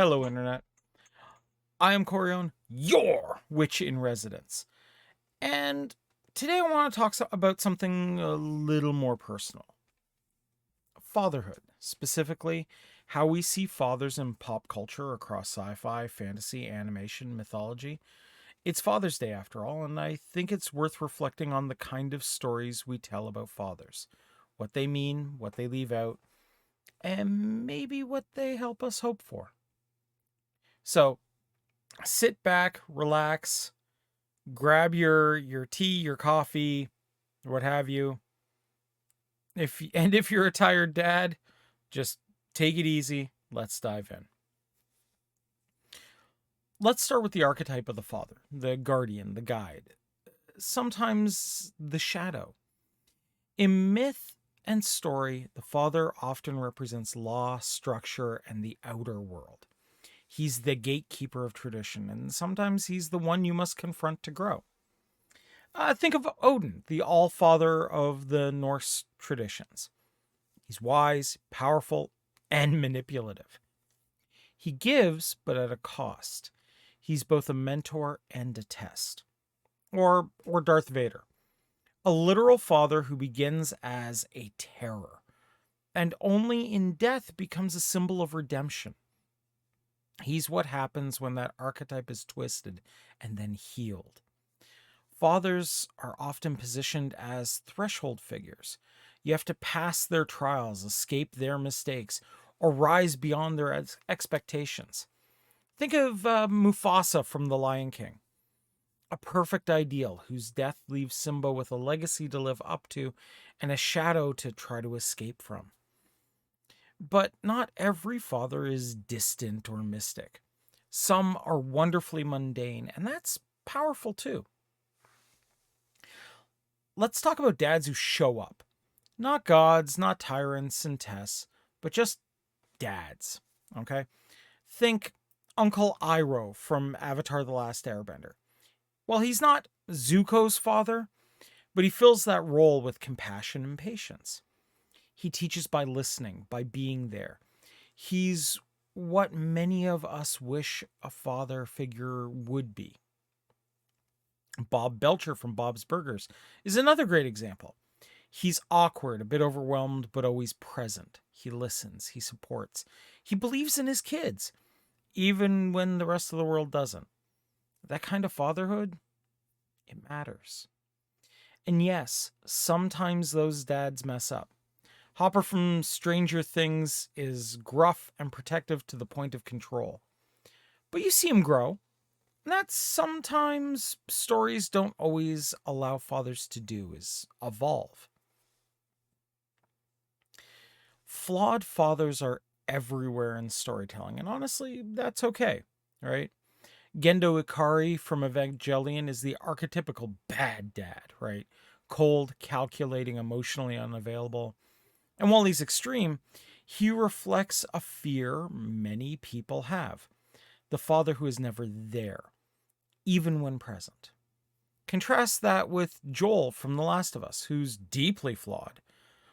Hello, Internet. I am Corion, your witch in residence. And today I want to talk about something a little more personal fatherhood, specifically how we see fathers in pop culture across sci fi, fantasy, animation, mythology. It's Father's Day after all, and I think it's worth reflecting on the kind of stories we tell about fathers, what they mean, what they leave out, and maybe what they help us hope for. So sit back, relax, grab your tea, your coffee, what have you. If you're a tired dad, just take it easy. Let's dive in. Let's start with the archetype of the father, the guardian, the guide, sometimes the shadow. In myth and story, the father often represents law, structure, and the outer world. He's the gatekeeper of tradition, and sometimes he's the one you must confront to grow. Think of Odin, the all father of the Norse traditions. He's wise, powerful, and manipulative. He gives, but at a cost. He's both a mentor and a test. Or Darth Vader, a literal father who begins as a terror and only in death becomes a symbol of redemption. He's what happens when that archetype is twisted and then healed. Fathers are often positioned as threshold figures. You have to pass their trials, escape their mistakes, or rise beyond their expectations. Think of Mufasa from The Lion King, a perfect ideal whose death leaves Simba with a legacy to live up to and a shadow to try to escape from. But not every father is distant or mystic. Some are wonderfully mundane, and that's powerful too. Let's talk about dads who show up. Not gods, not tyrants and tests, but just dads. Okay? Think Uncle Iroh from Avatar The Last Airbender. Well, he's not Zuko's father, but he fills that role with compassion and patience. He teaches by listening, by being there. He's what many of us wish a father figure would be. Bob Belcher from Bob's Burgers is another great example. He's awkward, a bit overwhelmed, but always present. He listens, he supports, he believes in his kids, even when the rest of the world doesn't. That kind of fatherhood, it matters. And yes, sometimes those dads mess up. Hopper from Stranger Things is gruff and protective to the point of control. But you see him grow. And that's sometimes stories don't always allow fathers to do is evolve. Flawed fathers are everywhere in storytelling, and honestly, that's okay, right? Gendo Ikari from Evangelion is the archetypical bad dad, right? Cold, calculating, emotionally unavailable. And while he's extreme, he reflects a fear many people have, the father who is never there, even when present. Contrast that with Joel from The Last of Us, who's deeply flawed,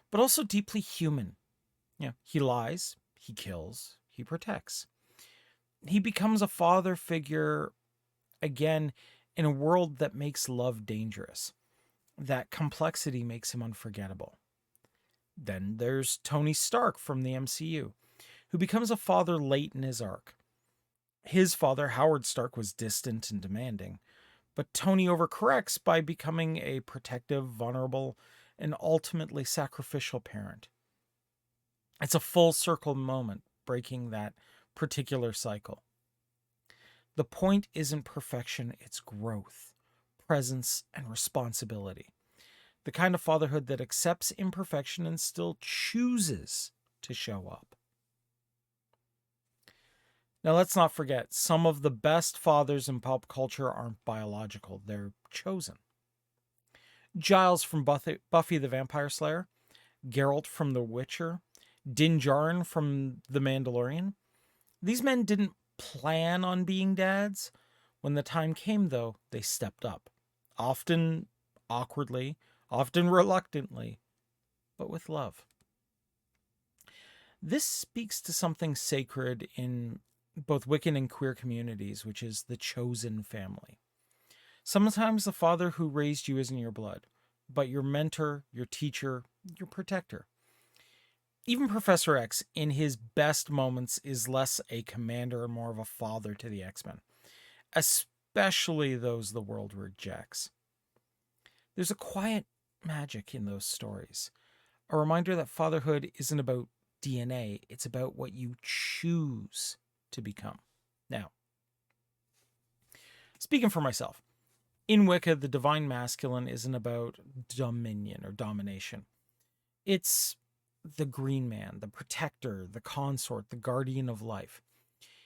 but also deeply human. He lies, he kills, he protects. He becomes a father figure again in a world that makes love dangerous. That complexity makes him unforgettable. Then there's Tony Stark from the MCU, who becomes a father late in his arc. His father, Howard Stark, was distant and demanding, but Tony overcorrects by becoming a protective, vulnerable, and ultimately sacrificial parent. It's a full circle moment, breaking that particular cycle. The point isn't perfection, it's growth, presence, and responsibility. The kind of fatherhood that accepts imperfection and still chooses to show up. Now, let's not forget, some of the best fathers in pop culture aren't biological, they're chosen. Giles from Buffy the Vampire Slayer, Geralt from The Witcher, Din Djarin from The Mandalorian. These men didn't plan on being dads. When the time came, though, they stepped up. Often awkwardly, often reluctantly, but with love. This speaks to something sacred in both Wiccan and queer communities, which is the chosen family. Sometimes the father who raised you isn't your blood, but your mentor, your teacher, your protector. Even Professor X, in his best moments, is less a commander and more of a father to the X-Men, especially those the world rejects. There's a quiet magic in those stories, a reminder that fatherhood isn't about DNA, it's about what you choose to become. Now, speaking for myself, in Wicca, the divine masculine isn't about dominion or domination. It's the green man, the protector, the consort, the guardian of life.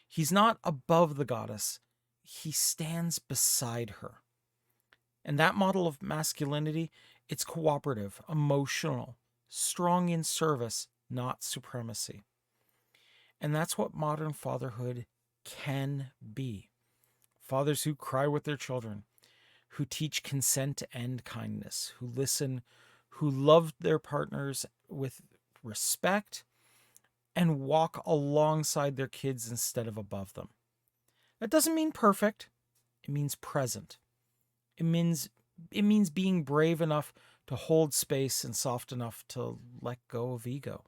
He's not above the goddess, he stands beside her. And that model of masculinity, it's cooperative, emotional, strong in service, not supremacy. And that's what modern fatherhood can be. Fathers who cry with their children, who teach consent and kindness, who listen, who love their partners with respect, and walk alongside their kids instead of above them. That doesn't mean perfect, it means present. It means being brave enough to hold space and soft enough to let go of ego.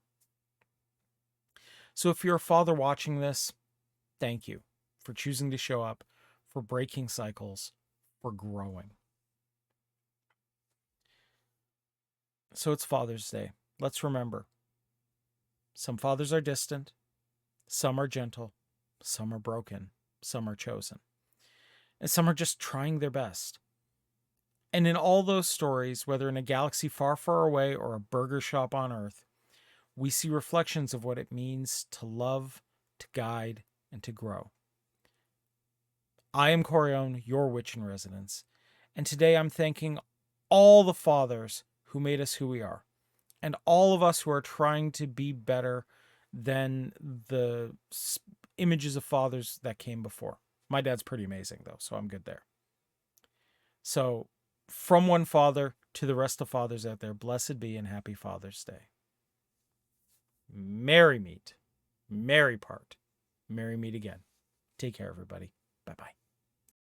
So if you're a father watching this, thank you for choosing to show up, for breaking cycles, for growing. So it's Father's Day. Let's remember, some fathers are distant, some are gentle, some are broken, some are chosen, and some are just trying their best. And in all those stories, whether in a galaxy far, far away or a burger shop on Earth, we see reflections of what it means to love, to guide, and to grow. I am Corione, your witch in residence, and today I'm thanking all the fathers who made us who we are, and all of us who are trying to be better than the images of fathers that came before. My dad's pretty amazing, though, so I'm good there. So, from one father to the rest of fathers out there, blessed be and happy Father's Day. Merry meet, merry part, merry meet again. Take care, everybody. Bye-bye.